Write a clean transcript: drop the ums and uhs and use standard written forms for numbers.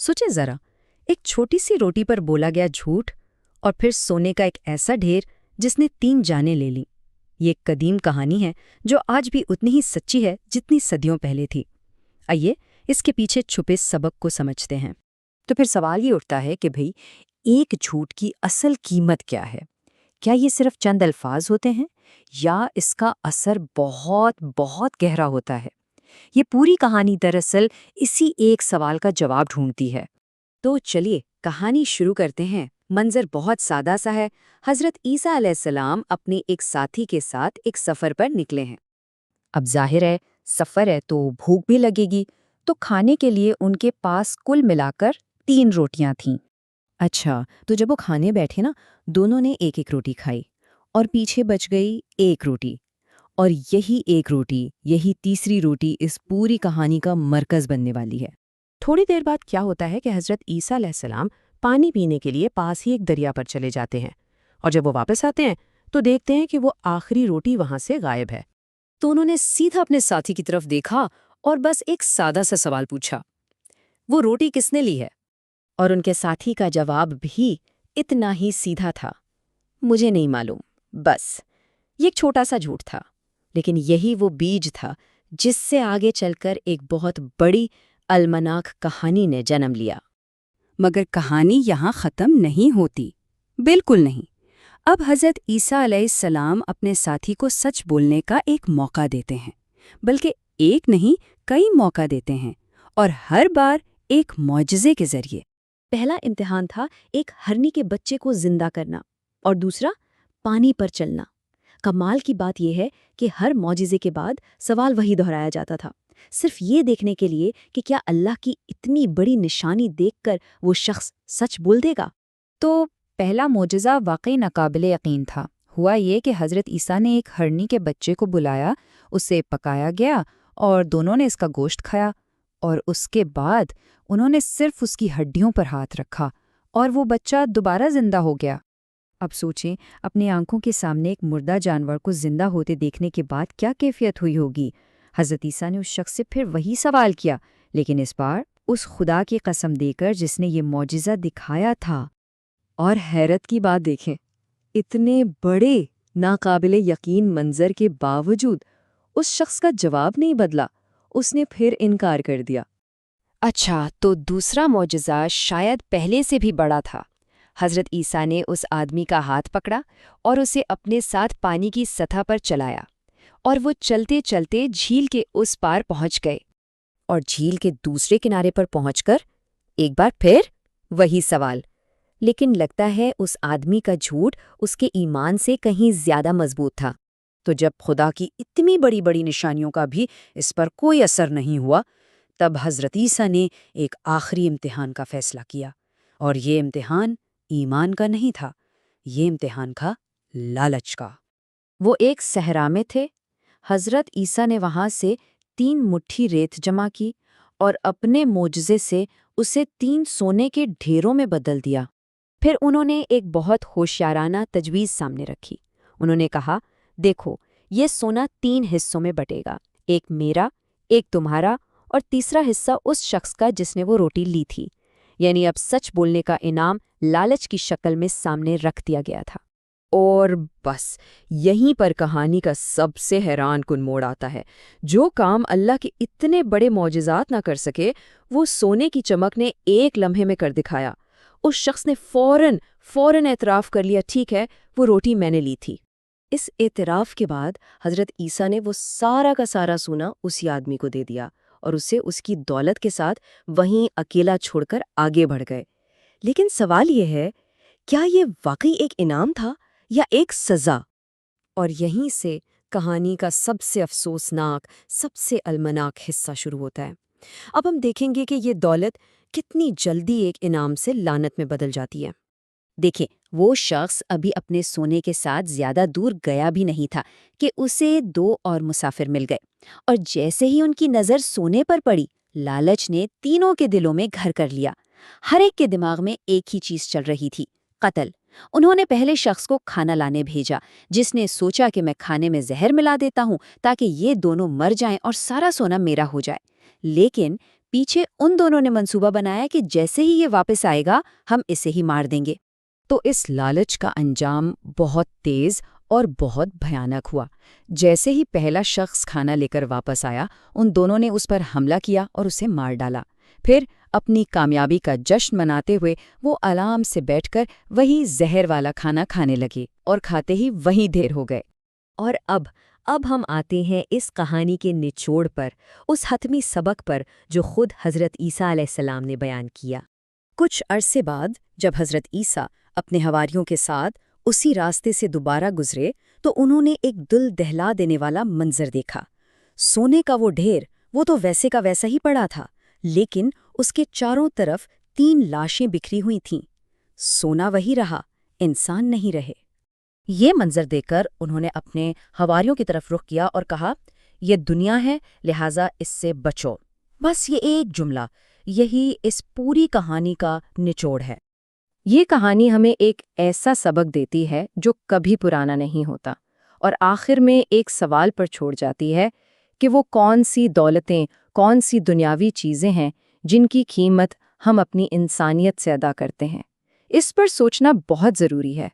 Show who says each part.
Speaker 1: सोचे जरा, एक छोटी सी रोटी पर बोला गया झूठ और फिर सोने का एक ऐसा ढेर जिसने 3 जानें ले ली। ये एक कदीम कहानी है जो आज भी उतनी ही सच्ची है जितनी सदियों पहले थी। आइए इसके पीछे छुपे सबक को समझते हैं।
Speaker 2: तो फिर सवाल ये उठता है कि भाई, एक झूठ की असल कीमत क्या है? क्या ये सिर्फ चंद अल्फाज होते हैं या इसका असर बहुत बहुत गहरा होता है? ये पूरी कहानी दरअसल इसी एक सवाल का जवाब ढूंढती है।
Speaker 1: तो चलिए कहानी शुरू करते हैं। मंजर बहुत सादा सा है। हजरत ईसा अलैहिस्सलाम अपने एक साथी के साथ एक सफ़र पर निकले हैं।
Speaker 2: अब जाहिर है, सफ़र है तो भूख भी लगेगी, तो खाने के लिए उनके पास कुल मिलाकर 3 रोटियां थीं।
Speaker 1: अच्छा, तो जब वो खाने बैठे ना, दोनों ने एक एक रोटी खाई और पीछे बच गई एक रोटी। और यही एक रोटी, यही तीसरी रोटी इस पूरी कहानी का मरकज़ बनने वाली है। थोड़ी देर बाद क्या होता है कि हज़रत ईसा अलैहिस्सलाम पानी पीने के लिए पास ही एक दरिया पर चले जाते हैं और जब वो वापस आते हैं तो देखते हैं कि वो आखिरी रोटी वहां से गायब है।
Speaker 2: तो उन्होंने सीधा अपने साथी की तरफ देखा और बस एक सादा सा सवाल पूछा, वो रोटी किसने ली है?
Speaker 1: और उनके साथी का जवाब भी इतना ही सीधा था, मुझे नहीं मालूम, बस। ये एक छोटा सा झूठ था, लेकिन यही वो बीज था जिससे आगे चलकर एक बहुत बड़ी अलमनाक कहानी ने जन्म लिया।
Speaker 2: मगर कहानी यहाँ ख़त्म नहीं होती, बिल्कुल नहीं। अब हज़रत ईसा अलैहिस्सलाम अपने साथी को सच बोलने का एक मौका देते हैं, बल्कि एक नहीं कई मौका देते हैं, और हर बार एक मौजज़े के ज़रिए।
Speaker 1: पहला इम्तिहान था एक हरनी के बच्चे को जिंदा करना और दूसरा पानी पर चलना। कमाल की बात यह है कि हर मौजिज़े के बाद सवाल वही दोहराया जाता था, सिर्फ ये देखने के लिए कि क्या अल्लाह की इतनी बड़ी निशानी देखकर वो शख्स सच बोल देगा।
Speaker 2: तो पहला मोजज़ा वाकई नाकाबिले यकीन था। हुआ ये कि हज़रत ईसा ने एक हरनी के बच्चे को बुलाया, उसे पकाया गया और दोनों ने इसका गोश्त खाया, और उसके बाद उन्होंने सिर्फ उसकी हड्डियों पर हाथ रखा और वो बच्चा दोबारा जिंदा हो गया। अब सोचें, अपनी आंखों के सामने एक मुर्दा जानवर को जिंदा होते देखने के बाद क्या कैफियत हुई होगी। हज़रत ईसा ने उस शख्स से फिर वही सवाल किया, लेकिन इस बार उस खुदा की कसम देकर जिसने ये मौजिज़ा दिखाया था।
Speaker 1: और हैरत की बात देखें, इतने बड़े नाकाबिले यकीन मंजर के बावजूद उस शख्स का जवाब नहीं बदला, उसने फिर इनकार कर दिया।
Speaker 2: अच्छा, तो दूसरा मौजज़ा शायद पहले से भी बड़ा था। हज़रत ईसा ने उस आदमी का हाथ पकड़ा और उसे अपने साथ पानी की सतह पर चलाया, और वो चलते चलते झील के उस पार पहुंच गए। और झील के दूसरे किनारे पर पहुंचकर एक बार फिर वही सवाल, लेकिन लगता है उस आदमी का झूठ उसके ईमान से कहीं ज्यादा मजबूत था। तो जब खुदा की इतनी बड़ी बड़ी निशानियों का भी इस पर कोई असर नहीं हुआ, तब हज़रत ईसा ने एक आखिरी इम्तिहान का फैसला किया, और ये इम्तिहान ईमान का नहीं था, ये इम्तिहान था लालच का। वो एक सहरा में थे। हज़रत ईसा ने वहां से 3 मुट्ठी रेत जमा की और अपने मोजज़े से उसे 3 सोने के ढेरों में बदल दिया। फिर उन्होंने एक बहुत होशियाराना तजवीज़ सामने रखी। उन्होंने कहा, देखो, ये सोना 3 हिस्सों में बटेगा, एक मेरा, एक तुम्हारा और तीसरा हिस्सा उस शख्स का जिसने वो रोटी ली थी। यानी अब सच बोलने का इनाम लालच की शक्ल में सामने रख दिया गया था।
Speaker 1: और बस यहीं पर कहानी का सबसे हैरान कुन मोड़ आता है। जो काम अल्लाह के इतने बड़े मौजिज़ात ना कर सके, वो सोने की चमक ने एक लम्हे में कर दिखाया। उस शख्स ने फौरन एतराफ़ कर लिया, ठीक है, वो रोटी मैंने ली थी। इस एतराफ़ के बाद हज़रत ईसा ने वो सारा का सारा सोना उसी आदमी को दे दिया और उसे उसकी दौलत के साथ वहीं अकेला छोड़कर आगे बढ़ गए। लेकिन सवाल ये है, क्या ये वाकई एक इनाम था या एक सज़ा? और यहीं से कहानी का सबसे अफसोसनाक, सबसे अलमनाक हिस्सा शुरू होता है। अब हम देखेंगे कि ये दौलत कितनी जल्दी एक इनाम से लानत में बदल जाती है।
Speaker 2: देखिए, वो शख्स अभी अपने सोने के साथ ज्यादा दूर गया भी नहीं था कि उसे 2 और मुसाफिर मिल गए, और जैसे ही उनकी नज़र सोने पर पड़ी, लालच ने तीनों के दिलों में घर कर लिया। हर एक के दिमाग में एक ही चीज चल रही थी, कत्ल। उन्होंने पहले शख्स को खाना लाने भेजा, जिसने सोचा कि मैं खाने में जहर मिला देता हूँ ताकि ये दोनों मर जाएं और सारा सोना मेरा हो जाए। लेकिन پیچھے ان دونوں نے منصوبہ بنایا کہ جیسے ہی یہ واپس آئے گا ہم اسے ہی مار دیں گے۔
Speaker 1: تو اس لالچ کا انجام بہت تیز اور بہت بھیانک ہوا۔ جیسے ہی پہلا شخص کھانا لے کر واپس آیا، ان دونوں نے اس پر حملہ کیا اور اسے مار ڈالا۔ پھر اپنی کامیابی کا جشن مناتے ہوئے وہ آرام سے بیٹھ کر وہی زہر والا کھانا کھانے لگے اور کھاتے ہی وہیں ڈھیر ہو گئے۔
Speaker 3: اور اب ہم آتے ہیں اس کہانی کے نچوڑ پر، اس حتمی سبق پر جو خود حضرت عیسیٰ علیہ السلام نے بیان کیا۔
Speaker 2: کچھ عرصے بعد جب حضرت عیسیٰ اپنے حواریوں کے ساتھ اسی راستے سے دوبارہ گزرے تو انہوں نے ایک دل دہلا دینے والا منظر دیکھا۔ سونے کا وہ ڈھیر، وہ تو ویسے کا ویسا ہی پڑا تھا، لیکن اس کے چاروں طرف 3 لاشیں بکھری ہوئی تھیں۔ سونا وہی رہا، انسان نہیں رہے۔ یہ منظر دیکھ کر انہوں نے اپنے حواریوں کی طرف رخ کیا اور کہا، یہ دنیا ہے، لہٰذا اس سے بچو۔ بس یہ ایک جملہ، یہی اس پوری کہانی کا نچوڑ ہے۔
Speaker 1: یہ کہانی ہمیں ایک ایسا سبق دیتی ہے جو کبھی پرانا نہیں ہوتا، اور آخر میں ایک سوال پر چھوڑ جاتی ہے کہ وہ کون سی دولتیں، کون سی دنیاوی چیزیں ہیں جن کی قیمت ہم اپنی انسانیت سے ادا کرتے ہیں۔ اس پر سوچنا بہت ضروری ہے۔